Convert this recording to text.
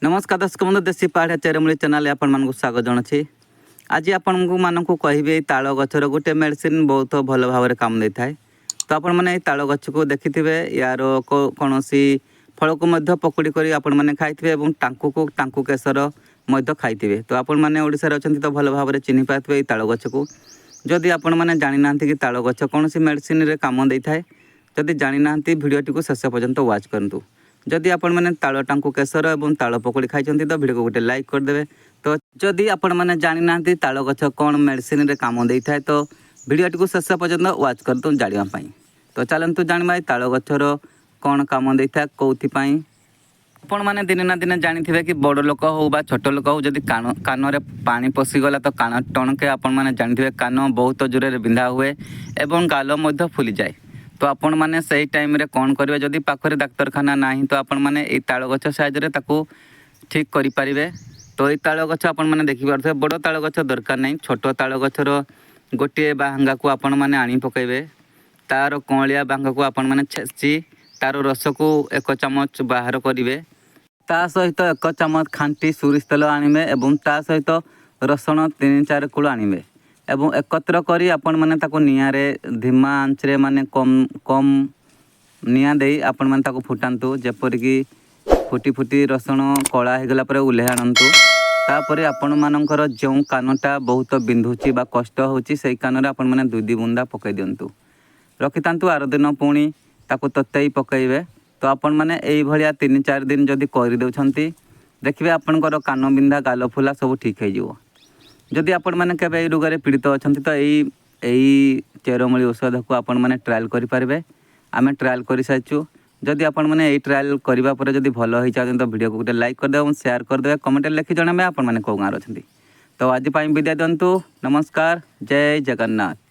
नमस्कार दर्शक बंधु देशी पहाड़िया चेरमूली चैनल आपण मानक स्वागत जनाछि। आज आपण मानक कहबे ताड़ गछर गोटे मेडिसिन बहुत भल भाव काम दे थाए। तो आपण मैंने ताड़ गछ को देखिथिबे यार कौन फल को मध्य पकुड़ी करी आपण मैंने खाइथिबे एवं टांकू केसर मध्य खाइथिबे। तो आपण मैंने ओडिसा रे अछंती तो भल भाव रे चिन्हि पाथिबे ए ताड़ गछ को। जदि आपण मैंने जानि नांती कि ताड़ गछ कौन सी मेडिसिन रे काम दे थाए, जदि जानि नांती वीडियोटी को शेष पर्यंत वाच करंतु। जदि आपण मैंने ताड़ टांकू केसर और ताड़ पकोड़ी खाई तो वीडियो को गोटे लाइक करदे। तो जदि आपण मैंने जानि नांती ताड़ गछ कौन मेडिसिन रे काम दे थाए तो वीडियोटी को शेष पर्यंत वाच करतु जानिबा पई। तो चलतु जानिबा ताड़ गछर कौन काम दे थाए कोथि पई। आपण मैंने दिने ना दिने जानिथिबे कि बड़ लोक हो बा छोट लोक हो जदि कान रे पानी पशिगला तो कान टणके आपण मैंने जानिथिबे कान बहुत जोर रे बिंधा हुए एवं गाल मध्य फुली जाए। तो आपण मैंने सही टाइम रे कौन करिवे जदि पाखरे डाक्तरखाना नाही तो आपण मैंने ए ताड़ गछ साहाय्य रे ताकू ठीक करि पारिबे। तो ए ताड़ गछ आपण मैंने देखि पारथबे बड़ ताड़ गछ दरकार नाही, छोट ताड़ गछर गोटे बांगा को आपण मैंने आनी पकेबे। तार कौलिया बांगा को आपण मैंने छेची तार रस को 1 चामच बाहर करिवे। ता सहित 1 चामच खांटी सोरिष तेल आनिबे एवं ता सहित रसुण 3-4 कूल आनिबे एवं एकत्र करी आपण माने ताको निया रे धीमा आंच रे माने कम निया देई आपण माने ताको फुटांतु। जेपर कि फुटी रसुण कला हे गला परे उल्हे आनंतु। तापरे आपण मानकर जो कानटा बहुत बिंधुची बा कष्ट होची सेई कान रे आपण माने 2 बुंदा पकई दियंतु, रखितांतु। आर दिन पुणी ताको तत्तेई पकईबे। तो आपण माने एई भलिया 3-4 दिन जदि करि देउछंती देखिबे आपनकर कान बिंधा गाल फुला सब ठीक हे जिवो। जदि आपण माने केबे ए रोग रे पीड़ित अछंती तो एई चेरमूली औषध को आपण माने ट्रायल करि पारबे। आमे ट्रायल करि साइचु। जदि आपण माने एई ट्रायल करिबा परे जदि भलो होई चाहते तो वीडियो को गोटे लाइक कर देबे, शेयर कर देबे, कमेंट लिखि जणाबे आपण माने को गाँव अछंती। तो आज पई विदाय दंतु। नमस्कार, जय जगन्नाथ।